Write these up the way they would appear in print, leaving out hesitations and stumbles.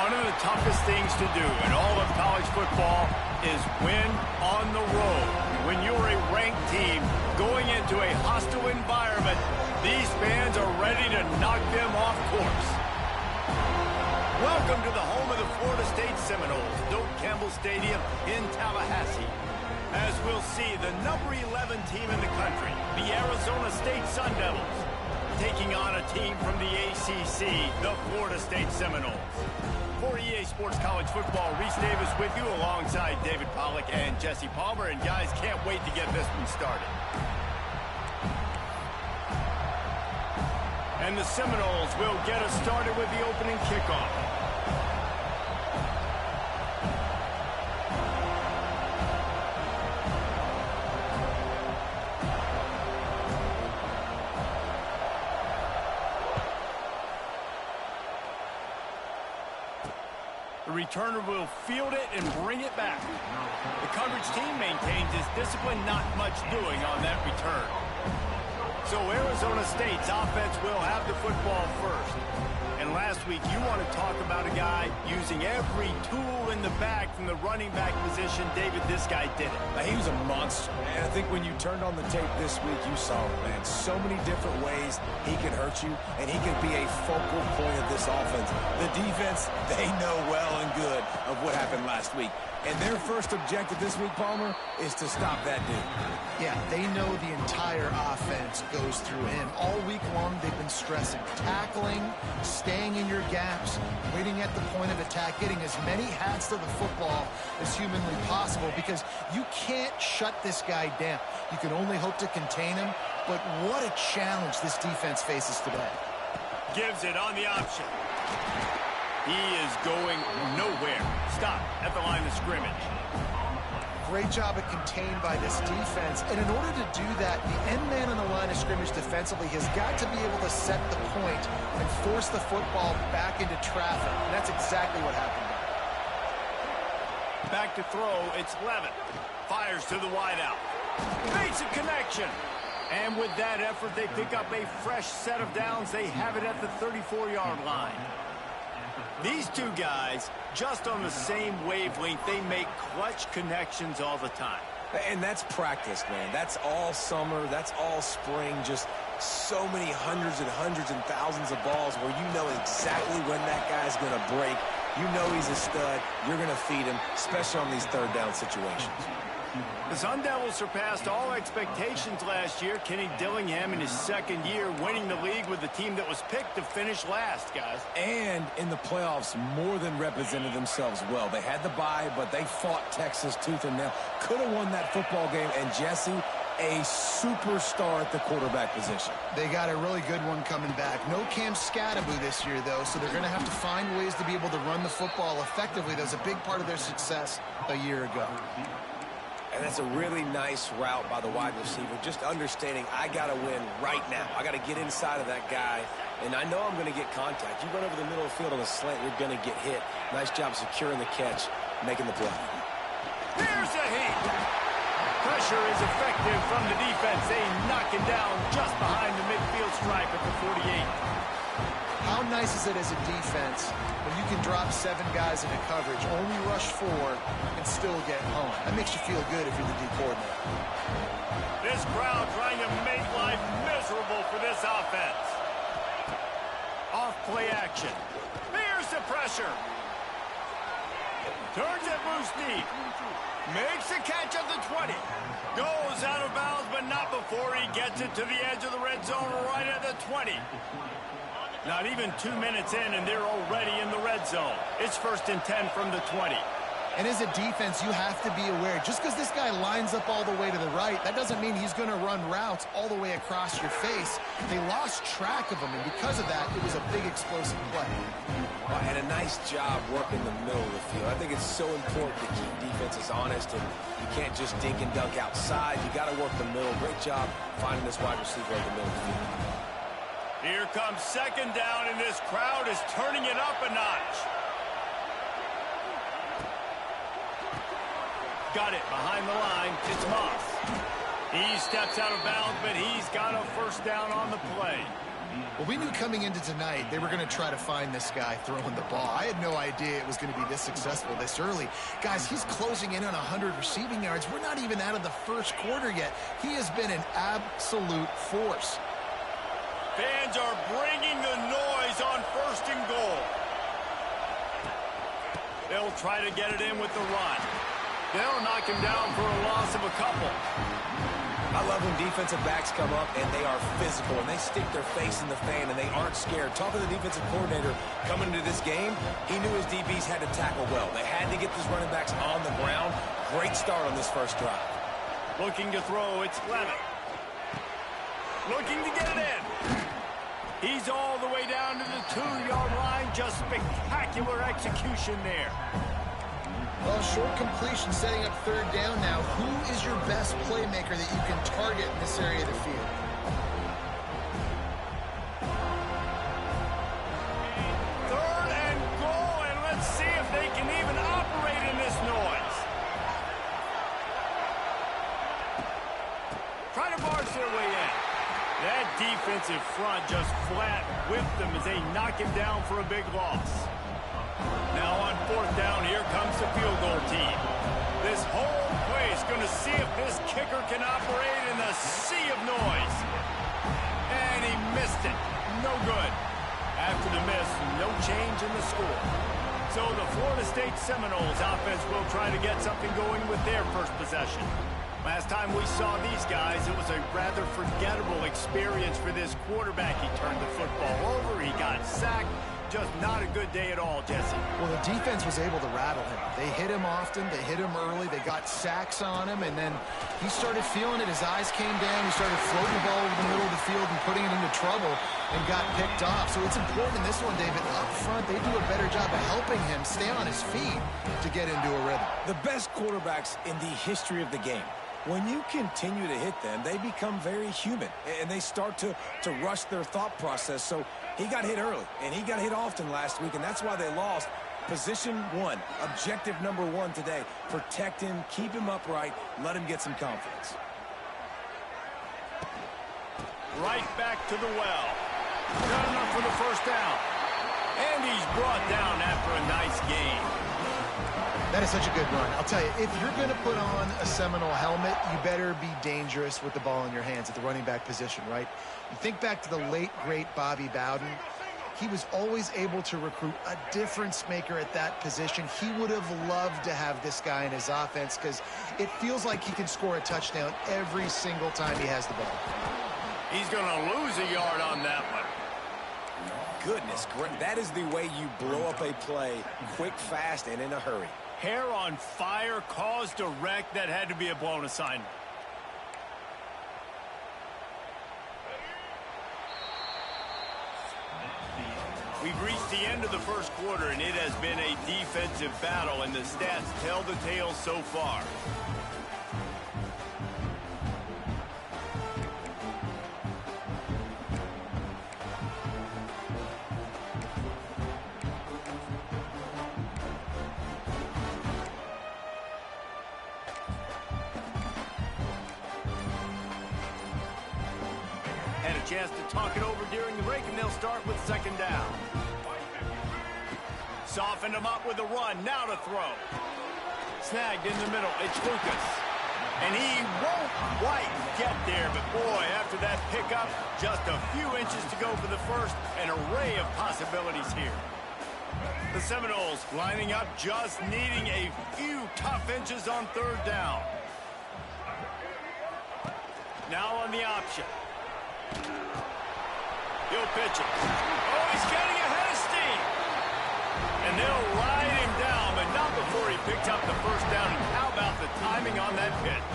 One of the toughest things to do in all of college football is win on the road. When you're a ranked team going into a hostile environment, these fans are ready to knock them off course. Welcome to the home of the Florida State Seminoles, Doak Campbell Stadium in Tallahassee. As we'll see, the number 11 team in the country, the Arizona State Sun Devils, taking on a team from the ACC, the Florida State Seminoles. For EA Sports College Football, Reese Davis with you alongside David Pollack and Jesse Palmer. And guys, can't wait to get this one started. And the Seminoles will get us started with the opening kickoff. The returner will field it and bring it back. The coverage team maintains its discipline, not much doing on that return. So Arizona State's offense will have the football first. And last week, you want to talk about a guy using every tool in the bag from the running back position. David, this guy did it. He was a monster, man. I think when you turned on the tape this week, you saw it, man. So many different ways he can hurt you, and he can be a focal point of this offense. The defense, they know well and good of what happened last week. And their first objective this week, Palmer, is to stop that dude. Yeah, they know the entire offense goes through him. All week long, they've been stressing tackling, staying in your gaps, waiting at the point of attack, getting as many hats to the football as humanly possible, because you can't shut this guy down. You can only hope to contain him, but what a challenge this defense faces today. Gives it on the option. He is going nowhere. Stop at the line of scrimmage. Great job at contained by this defense. And in order to do that, the end man on the line of scrimmage defensively has got to be able to set the point and force the football back into traffic. And that's exactly what happened there. Back to throw, it's Levin. Fires to the wideout. Makes a connection. And with that effort, they pick up a fresh set of downs. They have it at the 34-yard line. These two guys, just on the same wavelength, they make clutch connections all the time. And that's practice, man. That's all summer. That's all spring. Just so many hundreds and thousands of balls where you know exactly when that guy's going to break. You know he's a stud. You're going to feed him, especially on these third down situations. The Sun Devils surpassed all expectations last year. Kenny Dillingham in his second year winning the league with the team that was picked to finish last, guys. And in the playoffs, more than represented themselves well. They had the bye, but they fought Texas tooth and nail. Could have won that football game. And Jesse, a superstar at the quarterback position. They got a really good one coming back. No Cam Scattaboo this year, though, so they're going to have to find ways to be able to run the football effectively. That was a big part of their success a year ago. And that's a really nice route by the wide receiver. Just understanding I got to win right now. I got to get inside of that guy, and I know I'm going to get contact. You run over the middle of the field on a slant, you're going to get hit. Nice job securing the catch, making the play. Here's a heat. Pressure is effective from the defense. They knock him down just behind the midfield stripe at the 48. How nice is it as a defense when you can drop 7 guys into coverage, only rush 4, and still get home? That makes you feel good if you're the D coordinator. This crowd trying to make life miserable for this offense. Off play action. Here's the pressure. Turns it loose deep. Makes the catch at the 20. Goes out of bounds, but not before he gets it to the edge of the red zone right at the 20. Not even 2 minutes in, and they're already in the red zone. It's 1st and 10 from the 20. And as a defense, you have to be aware. Just because this guy lines up all the way to the right, that doesn't mean he's going to run routes all the way across your face. They lost track of him, and because of that, it was a big explosive play. And a nice job working the middle of the field. I think it's so important to keep defenses honest, and you can't just dink and dunk outside. You got to work the middle. Great job finding this wide receiver at the middle of the field. Here comes 2nd down, and this crowd is turning it up a notch. Got it behind the line. It's Moss. He steps out of bounds, but he's got a first down on the play. Well, we knew coming into tonight they were going to try to find this guy throwing the ball. I had no idea it was going to be this successful this early. Guys, he's closing in on 100 receiving yards. We're not even out of the first quarter yet. He has been an absolute force. Fans are bringing the noise on 1st and goal. They'll try to get it in with the run. They'll knock him down for a loss of a couple. I love when defensive backs come up and they are physical and they stick their face in the fan and they aren't scared. Talking to the defensive coordinator coming into this game, he knew his DBs had to tackle well. They had to get these running backs on the ground. Great start on this first drive. Looking to throw, it's Clement. Looking to get it in. He's all the way down to the 2-yard line. Just spectacular execution there. Well, short completion setting up 3rd down now. Who is your best playmaker that you can target in this area of the field? Third and goal, and let's see if they can even operate in this noise. Try to march their way in. That defensive front just flat whipped them as they knock him down for a big loss. Now on 4th down, here comes the field goal team. This whole place going to see if this kicker can operate in the sea of noise. And he missed it. No good. After the miss, no change in the score. So the Florida State Seminoles offense will try to get something going with their first possession. Last time we saw these guys, it was a rather forgettable experience for this quarterback. He turned the football over, he got sacked. Just not a good day at all, Jesse. Well, the defense was able to rattle him. They hit him often. They hit him early. They got sacks on him, and then he started feeling it. His eyes came down. He started floating the ball over the middle of the field and putting it into trouble and got picked off. So it's important in this one, David. Up front, they do a better job of helping him stay on his feet to get into a rhythm. The best quarterbacks in the history of the game. When you continue to hit them, they become very human, and they start to rush their thought process. So he got hit early, and he got hit often last week, and that's why they lost. Position 1, objective number 1 today. Protect him, keep him upright, let him get some confidence. Right back to the well. Not enough for the first down. And he's brought down after a nice game. That is such a good run. I'll tell you, if you're going to put on a Seminole helmet, you better be dangerous with the ball in your hands at the running back position, right? You think back to the late, great Bobby Bowden. He was always able to recruit a difference maker at that position. He would have loved to have this guy in his offense because it feels like he can score a touchdown every single time he has the ball. He's going to lose a yard on that one. Goodness, that is the way you blow up a play quick, fast, and in a hurry. Hair on fire, caused a wreck. That had to be a blown assignment. We've reached the end of the first quarter, and it has been a defensive battle, and the stats tell the tale so far. Chance to talk it over during the break, and they'll start with 2nd down. Softened him up with a run. Now to throw. Snagged in the middle. It's Lucas. And he won't quite get there, but boy, after that pickup, just a few inches to go for the first. An array of possibilities here. The Seminoles lining up, just needing a few tough inches on 3rd down. Now on the option. He'll pitch it. Oh, he's getting ahead of steam. And they'll ride him down, but not before he picks up the first down. And how about the timing on that pitch?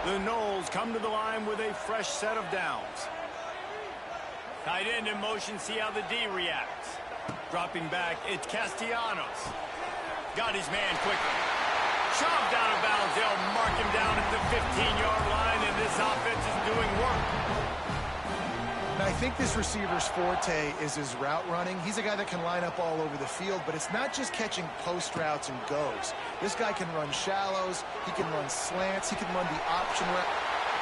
The Noles come to the line with a fresh set of downs. Tight end in motion, see how the D reacts. Dropping back, it's Castellanos. Got his man quickly. Shoved out of bounds. They'll mark him down at the 15-yard line, and this offense is doing work. I think this receiver's forte is his route running. He's a guy that can line up all over the field, but it's not just catching post routes and goes. This guy can run shallows. He can run slants. He can run the option route.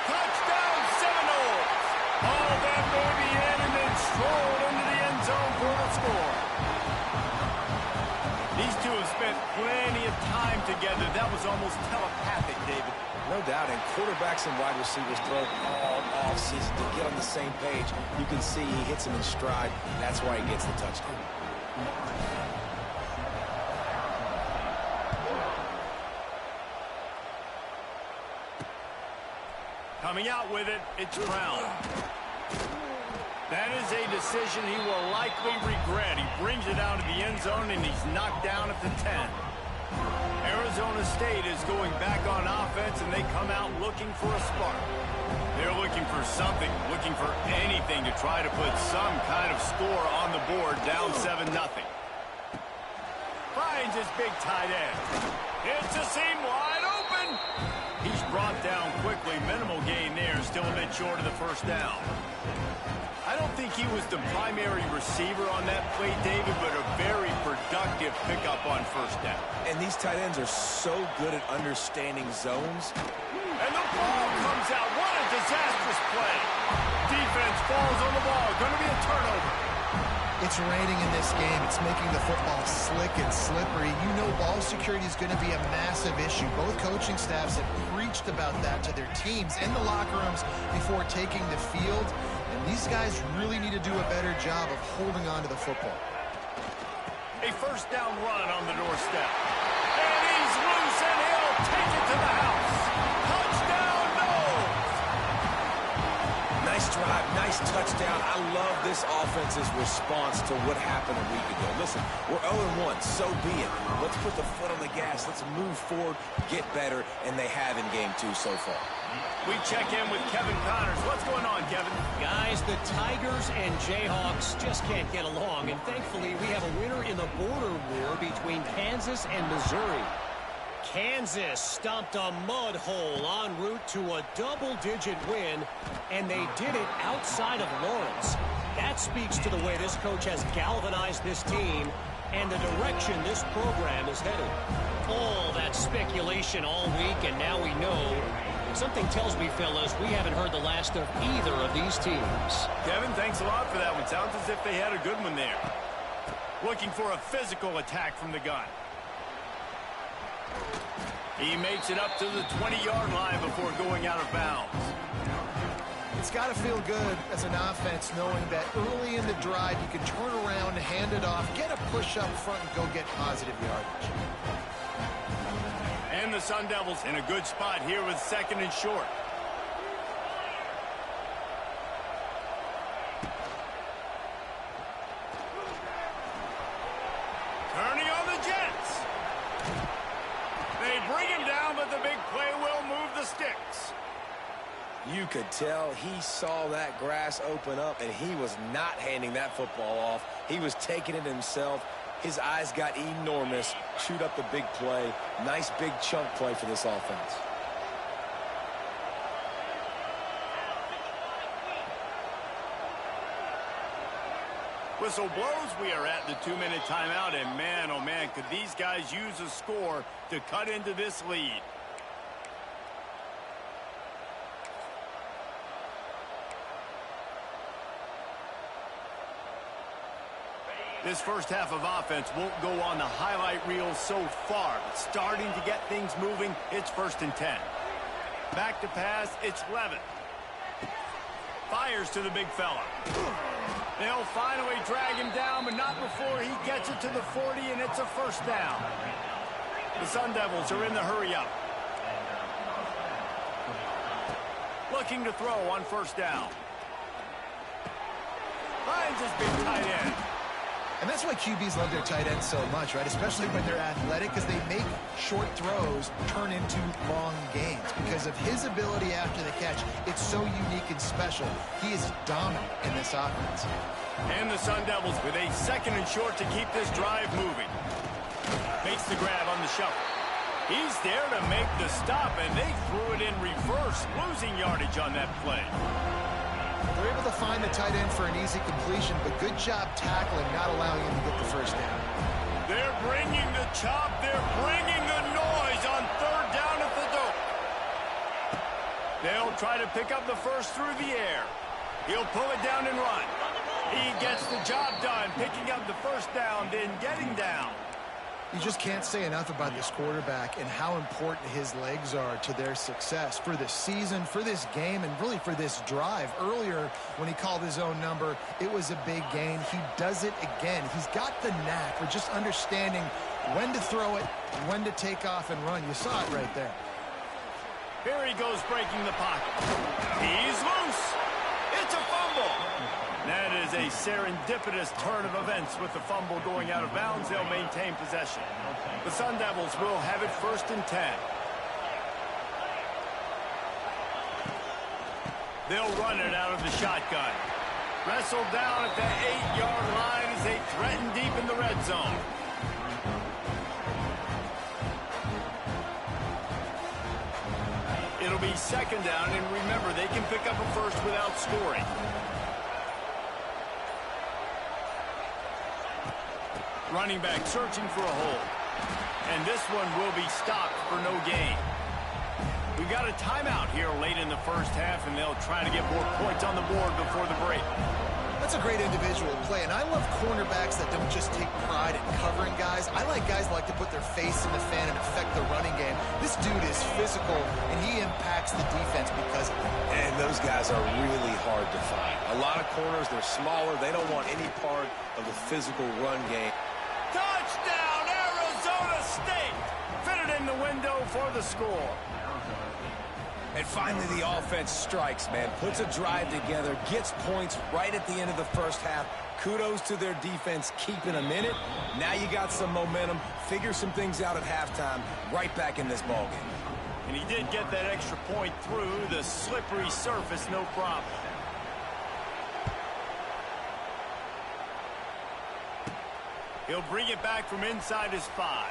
Touchdown Seminoles! All that baby in and then strolled into the end zone for the score. These two have spent plenty of time together. That was almost telepathic, David. No doubt, and quarterbacks and wide receivers throw all offseason to get on the same page. You can see he hits him in stride. That's why he gets the touchdown. Coming out with it, it's Brown. That is a decision he will likely regret. He brings it down to the end zone, and he's knocked down at the 10. Arizona State is going back on offense, and they come out looking for a spark. They're looking for something, looking for anything to try to put some kind of score on the board, down 7-0. Finds his big tight end. It's a seam wide open. He's brought down quickly. Minimal gain there, still a bit short of the first down. I don't think he was the primary receiver on that play, David, but a very productive pickup on first down. And these tight ends are so good at understanding zones. And the ball comes out. What a disastrous play. Defense falls on the ball. Going to be a turnover. It's raining in this game. It's making the football slick and slippery. You know ball security is going to be a massive issue. Both coaching staffs have preached about that to their teams in the locker rooms before taking the field. And these guys really need to do a better job of holding on to the football. A first down run on the doorstep. And he's loose, and he'll take it to the house. Touchdown, Noles! Nice drive, nice touchdown. I love this offense's response to what happened a week ago. Listen, we're 0-1, so be it. Let's put the foot on the gas. Let's move forward, get better, and they have in game 2 so far. We check in with Kevin Connors. What's going on, Kevin? Guys, the Tigers and Jayhawks just can't get along, and thankfully we have a winner in the border war between Kansas and Missouri. Kansas stomped a mud hole en route to a double-digit win, and they did it outside of Lawrence. That speaks to the way this coach has galvanized this team and the direction this program is headed. All that speculation all week, and now we know. Something tells me, fellas, we haven't heard the last of either of these teams. Kevin, thanks a lot for that one. Sounds as if they had a good one there. Looking for a physical attack from the gun. He makes it up to the 20-yard line before going out of bounds. It's got to feel good as an offense knowing that early in the drive you can turn around, hand it off, get a push up front, and go get positive yardage. And the Sun Devils in a good spot here with second and short. Turning on the Jets. They bring him down, but the big play will move the sticks. You could tell he saw that grass open up, and he was not handing that football off. He was taking it himself. His eyes got enormous. Shoot up the big play. Nice big chunk play for this offense. Whistle blows. We are at the 2-minute timeout, and man, oh man, could these guys use a score to cut into this lead. This first half of offense won't go on the highlight reel so far, but starting to get things moving. It's 1st and 10. Back to pass, it's Levin. Fires to the big fella. They'll finally drag him down, but not before he gets it to the 40, and it's a first down. The Sun Devils are in the hurry-up. Looking to throw on first down. Finds his big tight end. And that's why QBs love their tight ends so much, right? Especially when they're athletic, because they make short throws turn into long gains. Because of his ability after the catch, it's so unique and special. He is dominant in this offense. And the Sun Devils with a second and short to keep this drive moving. Makes the grab on the shuffle. He's there to make the stop, and they threw it in reverse, losing yardage on that play. They're able to find the tight end for an easy completion, but good job tackling, not allowing him to get the first down. They're bringing the chop. They're bringing the noise on 3rd down at the dope. They'll try to pick up the first through the air. He'll pull it down and run. He gets the job done, picking up the first down, then getting down. You just can't say enough about this quarterback and how important his legs are to their success for this season, for this game, and really for this drive. Earlier, when he called his own number, it was a big gain. He does it again. He's got the knack for just understanding when to throw it, when to take off and run. You saw it right there. Here he goes breaking the pocket. He's loose. It's a fumble. That is a serendipitous turn of events with the fumble going out of bounds. They'll maintain possession. The Sun Devils will have it 1st and 10. They'll run it out of the shotgun. Wrestled down at the 8-yard line as they threaten deep in the red zone. It'll be 2nd down, and remember, they can pick up a first without scoring. Running back searching for a hole. And this one will be stopped for no gain. We've got a timeout here late in the first half, and they'll try to get more points on the board before the break. That's a great individual play, and I love cornerbacks that don't just take pride in covering guys. I like guys that like to put their face in the fan and affect the running game. This dude is physical, and he impacts the defense because of it. And those guys are really hard to find. A lot of corners, they're smaller. They don't want any part of the physical run game. Touchdown, Arizona State! Fitted in the window for the score. And finally, the offense strikes, man. Puts a drive together, gets points right at the end of the first half. Kudos to their defense keeping them in it. Now you got some momentum. Figure some things out at halftime. Right back in this ballgame. And he did get that extra point through the slippery surface, no problem. He'll bring it back from inside his 5.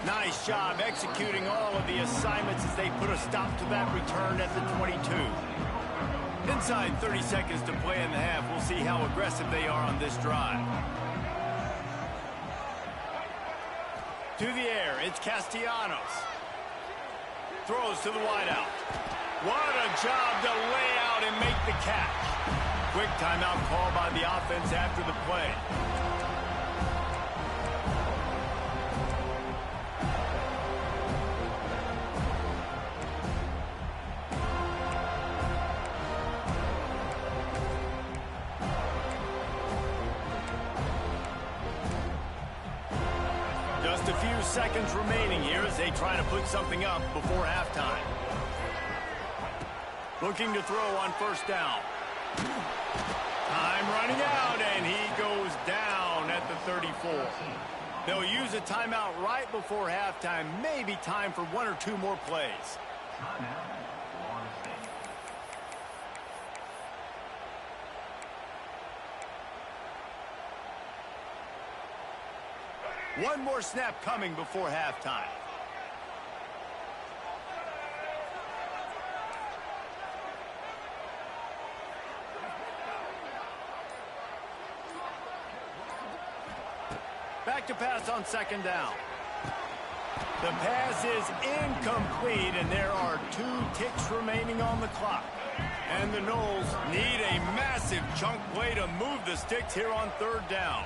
Nice job executing all of the assignments as they put a stop to that return at the 22. Inside 30 seconds to play in the half. We'll see how aggressive they are on this drive. To the air, it's Castellanos. Throws to the wideout. What a job to lay out and make the catch. Quick timeout call by the offense after the play. Just a few seconds remaining here as they try to put something up before halftime. Looking to throw on 1st down. Time running out, and he goes down at the 34. They'll use a timeout right before halftime. Maybe time for 1 or 2 more plays. One more snap coming before halftime. Back to pass on 2nd down. The pass is incomplete, and there are 2 ticks remaining on the clock. And the Noles need a massive chunk play to move the sticks here on 3rd down.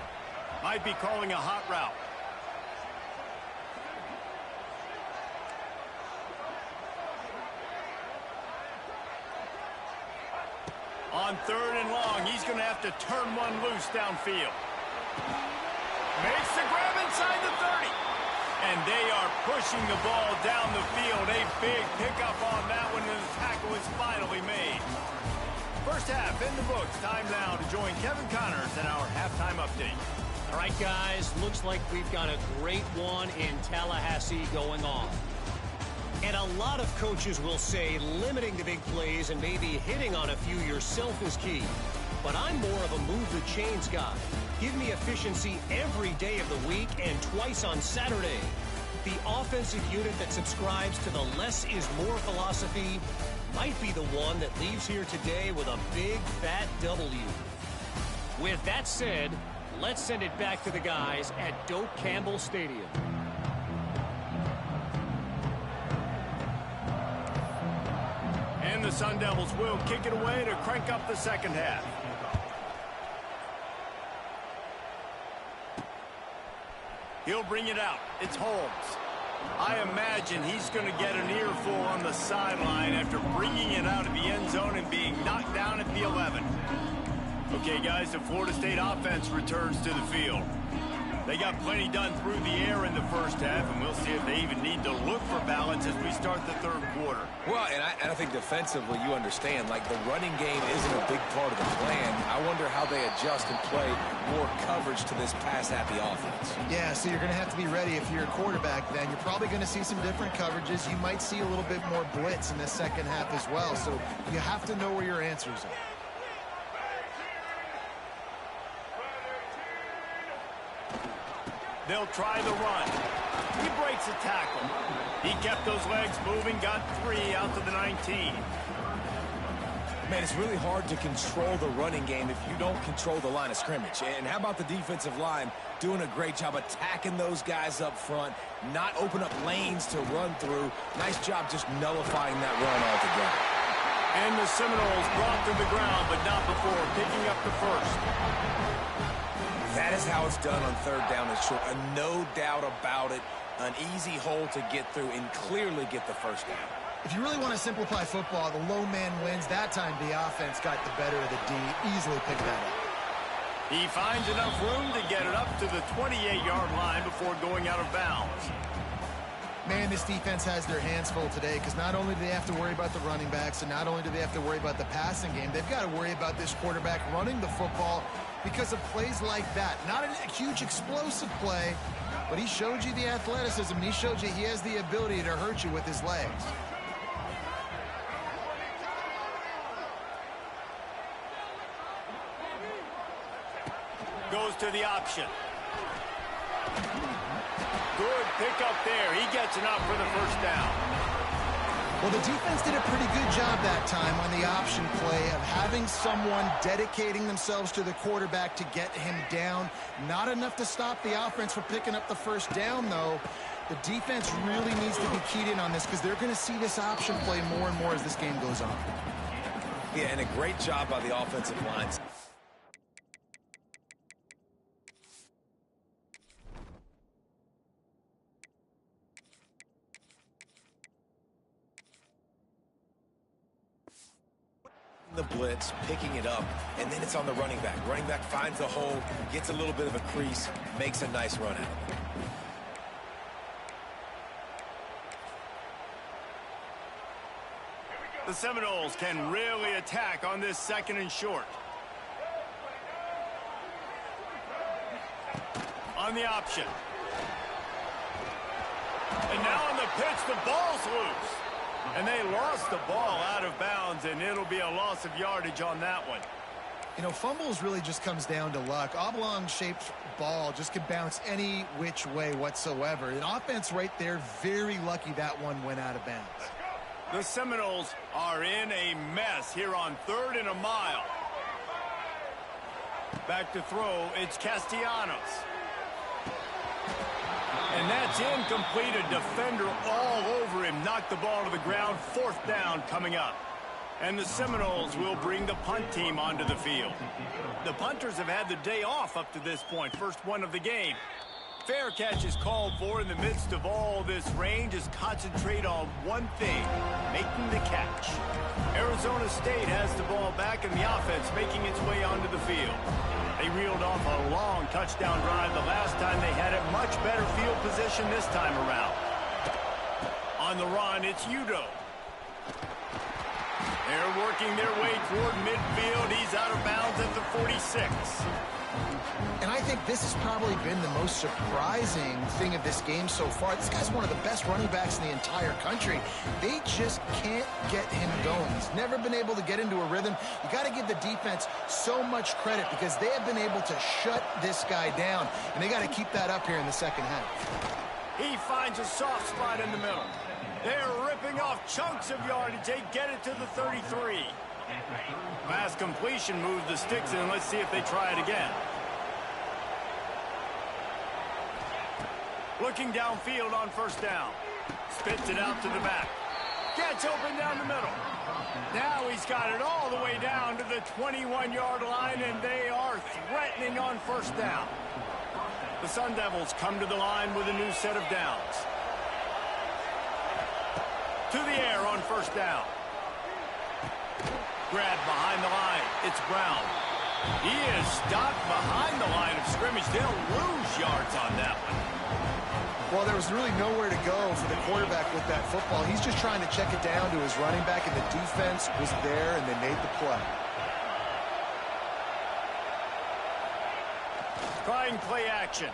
Might be calling a hot route. On 3rd and long, he's going to have to turn one loose downfield. Makes the grab inside the 30. And they are pushing the ball down the field. A big pickup on that one, and the tackle is finally made. First half in the books. Time now to join Kevin Connors in our halftime update. All right, guys, looks like we've got a great one in Tallahassee going on. And a lot of coaches will say limiting the big plays and maybe hitting on a few yourself is key. But I'm more of a move the chains guy. Give me efficiency every day of the week and twice on Saturday. The offensive unit that subscribes to the less is more philosophy might be the one that leaves here today with a big fat W. With that said, let's send it back to the guys at Doak Campbell Stadium. Sun Devils will kick it away to crank up the second half. He'll bring it out. It's Holmes. I imagine he's going to get an earful on the sideline after bringing it out of the end zone and being knocked down at the 11. Okay, guys, the Florida State offense returns to the field. They got plenty done through the air in the first half, and we'll see if they even need to look for balance as we start the third quarter. Well, and I think defensively, you understand, like the running game isn't a big part of the plan. I wonder how they adjust and play more coverage to this pass-happy offense. Yeah, so you're going to have to be ready if you're a quarterback then. You're probably going to see some different coverages. You might see a little bit more blitz in the second half as well, so you have to know where your answers are. They'll try the run. He breaks a tackle. He kept those legs moving, got 3 out to the 19. Man, it's really hard to control the running game if you don't control the line of scrimmage. And how about the defensive line doing a great job attacking those guys up front, not open up lanes to run through. Nice job just nullifying that run altogether. And the Seminoles brought to the ground, but not before picking up the first. That is how it's done on third down and short. No doubt about it. An easy hole to get through and clearly get the first down. If you really want to simplify football, the low man wins. That time the offense got the better of the D. Easily picked that up. He finds enough room to get it up to the 28-yard line before going out of bounds. Man, this defense has their hands full today because not only do they have to worry about the running backs and not only do they have to worry about the passing game, they've got to worry about this quarterback running the football because of plays like that. Not a huge explosive play, but he showed you the athleticism. He showed you he has the ability to hurt you with his legs. Goes to the option. Good pickup there. He gets enough for the first down. Well, the defense did a pretty good job that time on the option play of having someone dedicating themselves to the quarterback to get him down. Not enough to stop the offense from picking up the first down, though. The defense really needs to be keyed in on this because they're going to see this option play more and more as this game goes on. Yeah, and a great job by the offensive lines. The blitz, picking it up, and then it's on the running back. Running back finds the hole, gets a little bit of a crease, makes a nice run out of it. The Seminoles can really attack on this second and short. On the option. And now on the pitch, the ball's loose. And they lost the ball out of bounds, and it'll be a loss of yardage on that one. You know, fumbles really just comes down to luck. Oblong-shaped ball just can bounce any which way whatsoever. An offense right there, very lucky that one went out of bounds. The Seminoles are in a mess here on 3rd and a mile. Back to throw, it's Castellanos. And that's incomplete. A defender all over him. Knocked the ball to the ground. 4th down coming up. And the Seminoles will bring the punt team onto the field. The punters have had the day off up to this point. First one of the game. Fair catch is called for in the midst of all this rain. Just concentrate on one thing, making the catch. Arizona State has the ball back and the offense making its way onto the field. They reeled off a long touchdown drive the last time. They had a much better field position this time around. On the run, it's Udo. They're working their way toward midfield. He's out of bounds at the 46. And I think this has probably been the most surprising thing of this game so far. This guy's one of the best running backs in the entire country. They just can't get him going. He's never been able to get into a rhythm. You got to give the defense so much credit because they have been able to shut this guy down. And they got to keep that up here in the second half. He finds a soft spot in the middle. They're ripping off chunks of yardage. They get it to the 33. Pass completion moves the sticks in. Let's see if they try it again. Looking downfield on first down. Spits it out to the back. Gets open down the middle. Now he's got it all the way down to the 21-yard line, and they are threatening on first down. The Sun Devils come to the line with a new set of downs. To the air on first down. Grab behind the line. It's Brown. He is stopped behind the line of scrimmage. They'll lose yards on that one. Well, there was really nowhere to go for the quarterback with that football. He's just trying to check it down to his running back, and the defense was there, and they made the play. Trying play action.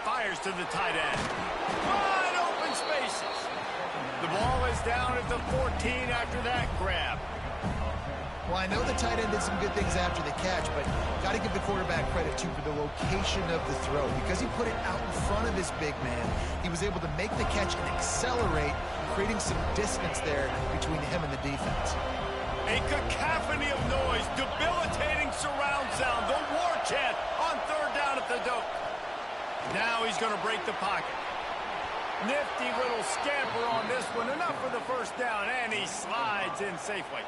Fires to the tight end. Wide open spaces. The ball is down at the 14 after that grab. Well, I know the tight end did some good things after the catch, but got to give the quarterback credit, too, for the location of the throw. Because he put it out in front of his big man, he was able to make the catch and accelerate, creating some distance there between him and the defense. A cacophony of noise, debilitating surround sound, the war chant on third down at the dope. Now he's going to break the pocket. Nifty little scamper on this one, enough for the first down, and he slides in safely.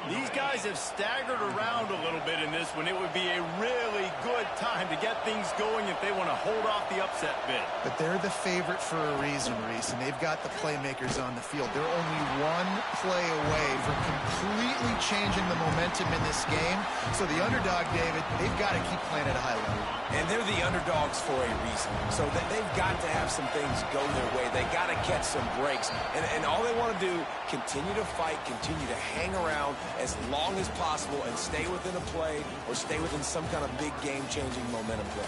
These guys have staggered around a little bit in this one. It would be a really good time to get things going if they want to hold off the upset bid. But they're the favorite for a reason, Reese, and they've got the playmakers on the field. They're only one play away from completely changing the momentum in this game. So the underdog, David, they've got to keep playing at a high level. And they're the underdogs for a reason. So they've got to have some things go their way. They got to catch some breaks. And all they want to do, continue to fight, continue to hang around as long as possible and stay within a play or stay within some kind of big game-changing momentum play.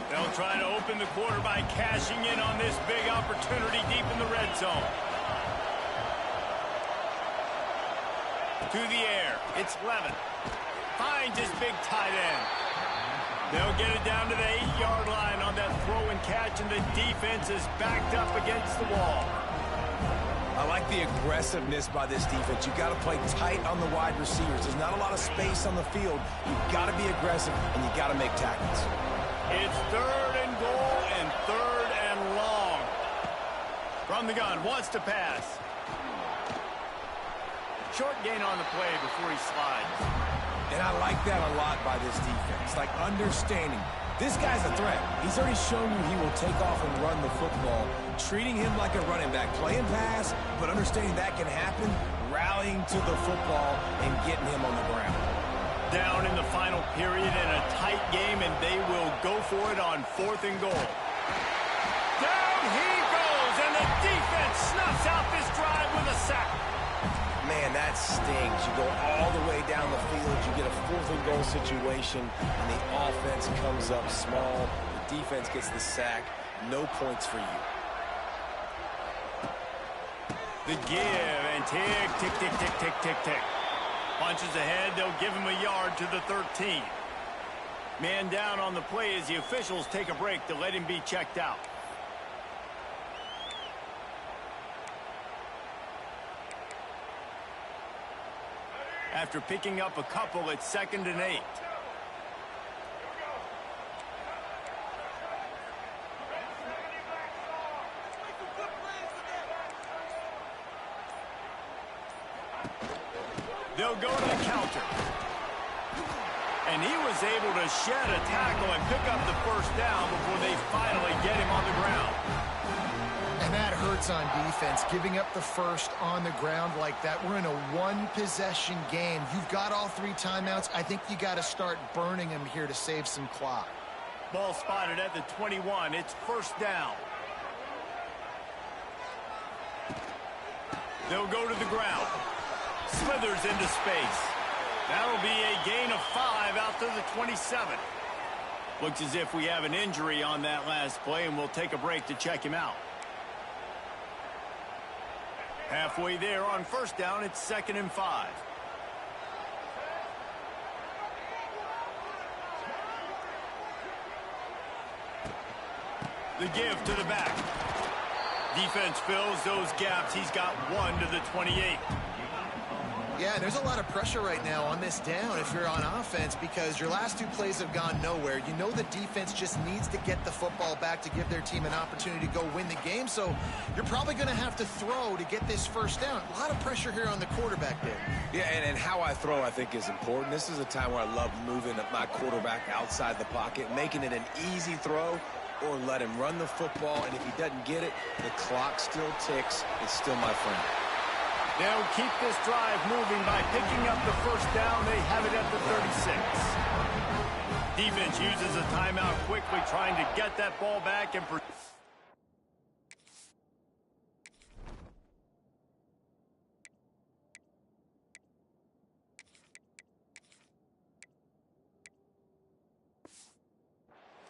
They'll try to open the quarter by cashing in on this big opportunity deep in the red zone. To the air. It's Levin. Finds his big tight end. They'll get it down to the 8-yard line on that throw and catch, and the defense is backed up against the wall. I like the aggressiveness by this defense. You've got to play tight on the wide receivers. There's not a lot of space on the field. You've got to be aggressive, and you've got to make tackles. It's third and goal and third and long. From the gun, wants to pass. Short gain on the play before he slides. And I like that a lot by this defense. Like, understanding this guy's a threat. He's already shown you he will take off and run the football, treating him like a running back, playing pass, but understanding that can happen, rallying to the football and getting him on the ground. Down in the final period in a tight game, and they will go for it on fourth and goal. Down he goes, and the defense snuffs out this drive with a sack. Man, that stings. You go all the way down the field, you get a fourth and goal situation, and the offense comes up small. The defense gets the sack. No points for you. The give, and tick, tick, tick, tick, tick, tick, tick. Punches ahead, they'll give him a yard to the 13. Man down on the play as the officials take a break to let him be checked out. After picking up a couple, it's 2nd and 8. They'll go to the counter. And he was able to shed a tackle and pick up the first down before they finally get him on the ground. And that hurts on defense, giving up the first on the ground like that. We're in a one-possession game. You've got all 3 timeouts. I think you got to start burning them here to save some clock. Ball spotted at the 21. It's first down. They'll go to the ground. Slithers into space. That'll be a gain of 5 out to the 27. Looks as if we have an injury on that last play, and we'll take a break to check him out. Halfway there on first down, it's 2nd and 5. The give to the back. Defense fills those gaps. He's got 1 to the 28. Yeah, there's a lot of pressure right now on this down if you're on offense because your last 2 plays have gone nowhere. You know the defense just needs to get the football back to give their team an opportunity to go win the game, so you're probably going to have to throw to get this first down. A lot of pressure here on the quarterback there. Yeah, and how I throw, I think, is important. This is a time where I love moving my quarterback outside the pocket, making it an easy throw, or let him run the football, and if he doesn't get it, the clock still ticks. It's still my friend. They'll keep this drive moving by picking up the first down. They have it at the 36. Defense uses a timeout quickly, trying to get that ball back and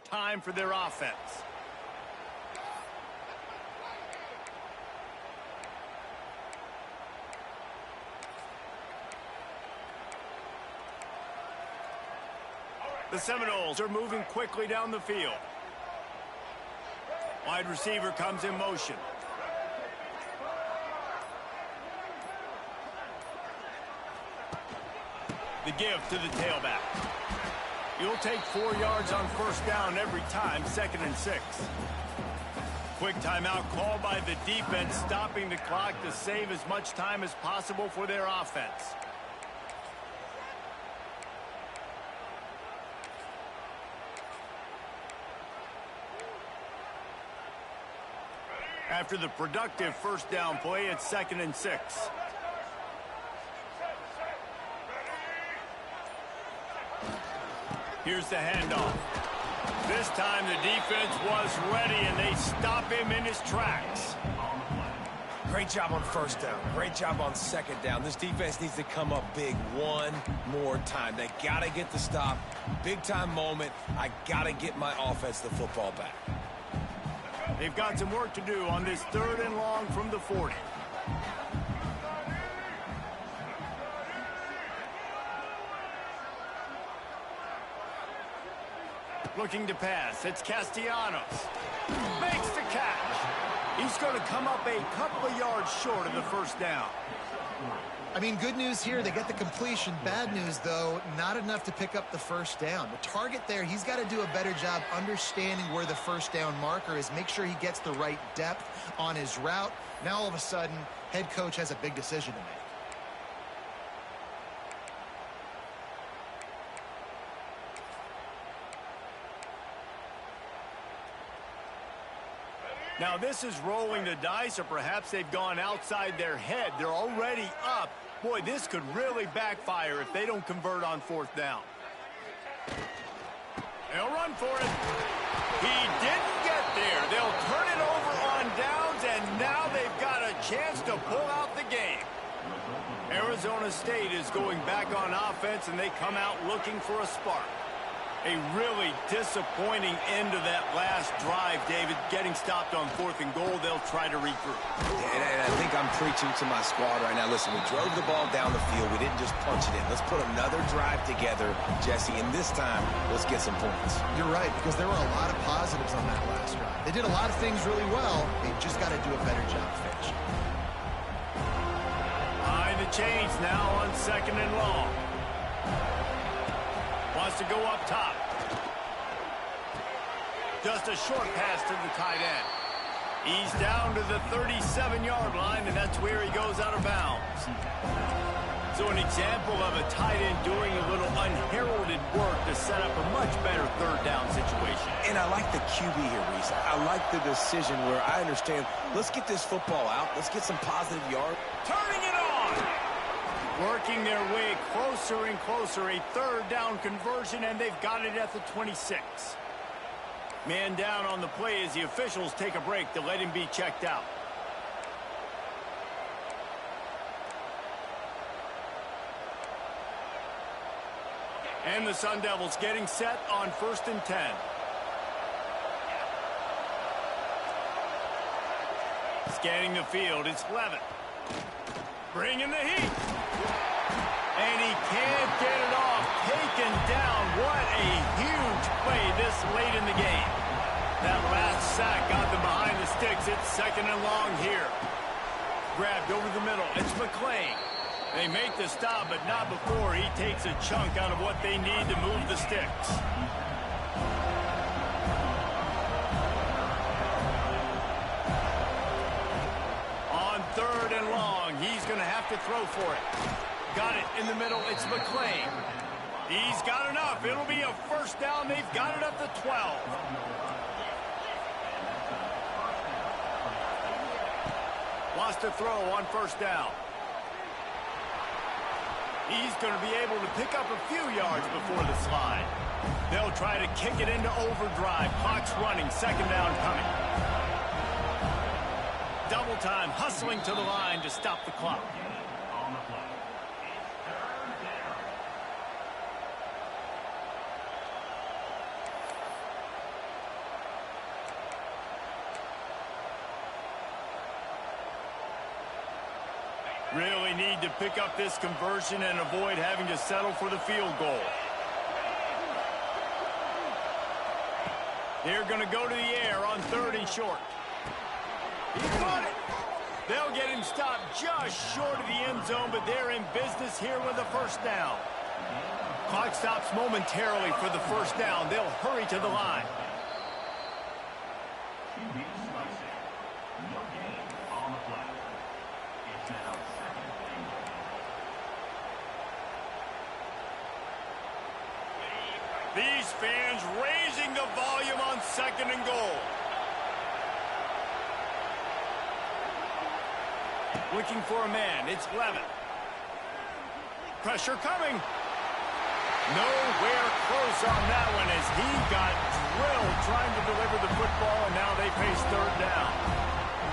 time for their offense. The Seminoles are moving quickly down the field. Wide receiver comes in motion. The give to the tailback. You'll take 4 yards on first down every time, 2nd and 6. Quick timeout called by the defense, stopping the clock to save as much time as possible for their offense. After the productive first down play, it's 2nd and 6. Here's the handoff. This time the defense was ready, and they stop him in his tracks. Great job on first down. Great job on second down. This defense needs to come up big one more time. They got to get the stop. Big-time moment. I got to get my offense the football back. They've got some work to do on this 3rd and long from the 40. Looking to pass. It's Castellanos. Makes the catch. He's going to come up a couple of yards short of the first down. I mean, good news here, they get the completion. Bad news, though, not enough to pick up the first down. The target there, he's got to do a better job understanding where the first down marker is, make sure he gets the right depth on his route. Now, all of a sudden, head coach has a big decision to make. Now, this is rolling the dice, or perhaps they've gone outside their head. They're already up. Boy, this could really backfire if they don't convert on 4th down. They'll run for it. He didn't get there. They'll turn it over on downs, and now they've got a chance to pull out the game. Arizona State is going back on offense, and they come out looking for a spark. A really disappointing end to that last drive, David. Getting stopped on 4th and goal, they'll try to regroup. And I think I'm preaching to my squad right now. Listen, we drove the ball down the field. We didn't just punch it in. Let's put another drive together, Jesse, and this time, let's get some points. You're right, because there were a lot of positives on that last drive. They did a lot of things really well. They've just got to do a better job finishing. Behind the chains now on 2nd and long. Wants to go up top. Just a short pass to the tight end. He's down to the 37-yard line, and that's where he goes out of bounds. So an example of a tight end doing a little unheralded work to set up a much better 3rd down situation. And I like the QB here, Reese. I like the decision where I understand, let's get this football out. Let's get some positive yards. Turning it on! Working their way closer and closer. A 3rd down conversion, and they've got it at the 26. Man down on the play as the officials take a break to let him be checked out. And the Sun Devils getting set on 1st and 10. Scanning the field, it's Levitt. Bringing the heat. And he can't get it off. Taken down. What a huge play this late in the game. That last sack got them behind the sticks. It's 2nd and long here. Grabbed over the middle. It's McClain. They make the stop, but not before he takes a chunk out of what they need to move the sticks. On 3rd and long, he's going to have to throw for it. Got it in the middle. It's McClain. He's got enough. It'll be a 1st down. They've got it up to 12. Wants to throw on 1st down. He's going to be able to pick up a few yards before the slide. They'll try to kick it into overdrive. Clock's running. 2nd down coming. Double time, hustling to the line to stop the clock. Really need to pick up this conversion and avoid having to settle for the field goal. They're going to go to the air on 3rd and short. He caught it. They'll get him stopped just short of the end zone, but they're in business here with a 1st down. Clock stops momentarily for the 1st down. They'll hurry to the line. These fans raising the volume on 2nd and goal. Looking for a man. It's Levin. Pressure coming. Nowhere close on that one as he got drilled trying to deliver the football, and now they face 3rd down.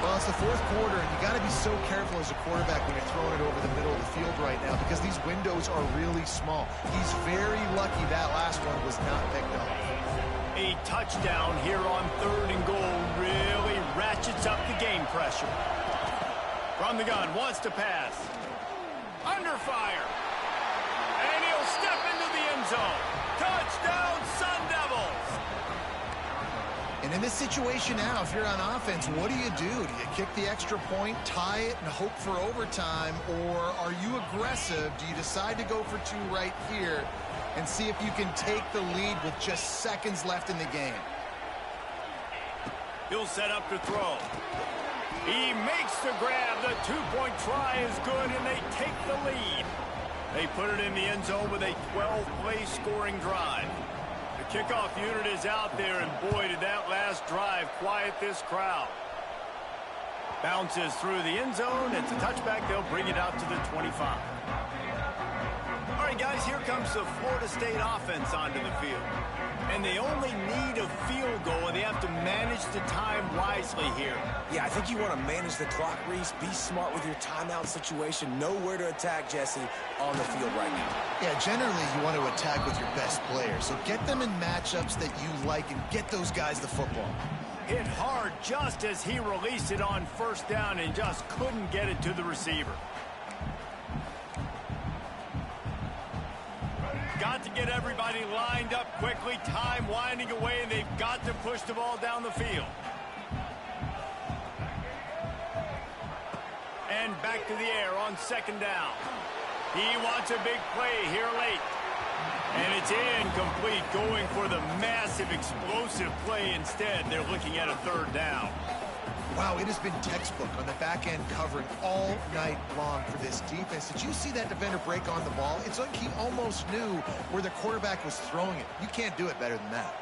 Well, it's the 4th quarter, and you got to be so careful as a quarterback when you're throwing it over the middle of the field right now because these windows are really small. He's very lucky that last one was not picked up. A touchdown here on 3rd and goal really ratchets up the game pressure. From the gun, wants to pass. Under fire. And he'll step into the end zone. Touchdown, Sun Devils! And in this situation now, if you're on offense, what do? Do you kick the extra point, tie it, and hope for overtime? Or are you aggressive? Do you decide to go for 2 right here and see if you can take the lead with just seconds left in the game? He'll set up to throw. He makes the grab. The 2-point try is good, and they take the lead. They put it in the end zone with a 12-play scoring drive. The kickoff unit is out there, and boy, did that last drive quiet this crowd. Bounces through the end zone. It's a touchback. They'll bring it out to the 25. All right, guys, here comes the Florida State offense onto the field. And they only need a field goal, and they have to manage the time wisely here. Yeah, I think you want to manage the clock, Reese. Be smart with your timeout situation. Know where to attack, Jesse, on the field right now. Yeah, generally you want to attack with your best players. So get them in matchups that you like and get those guys the football. Hit hard just as he released it on 1st down and just couldn't get it to the receiver. Got to get everybody lined up quickly. Time winding away, and they've got to push the ball down the field. And back to the air on 2nd down. He wants a big play here late. And it's incomplete, going for the massive explosive play instead. They're looking at a 3rd down. Wow, it has been textbook on the back end covering all night long for this defense. Did you see that defender break on the ball? It's like he almost knew where the quarterback was throwing it. You can't do it better than that.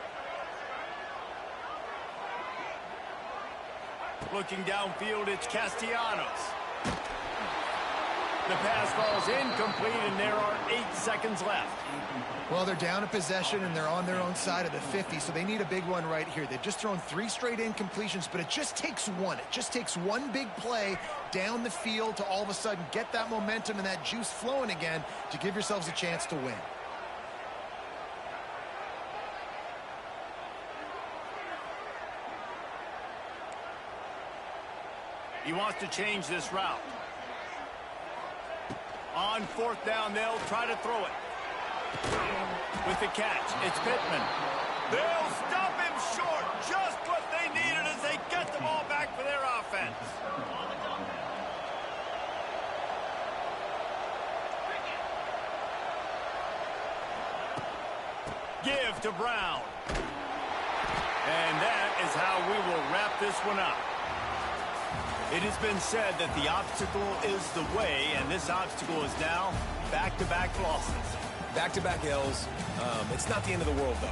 Looking downfield, it's Castellanos. The pass falls incomplete, and there are 8 seconds left. Well, they're down a possession, and they're on their own side of the 50, so they need a big one right here. They've just thrown 3 straight incompletions, but it just takes one. It just takes one big play down the field to all of a sudden get that momentum and that juice flowing again to give yourselves a chance to win. He wants to change this route. On 4th down, they'll try to throw it. With the catch, it's Pittman. They'll stop him short just before Give to Brown. And that is how we will wrap this one up. It has been said that the obstacle is the way, and this obstacle is now back-to-back losses. Back-to-back L's. It's not the end of the world, though.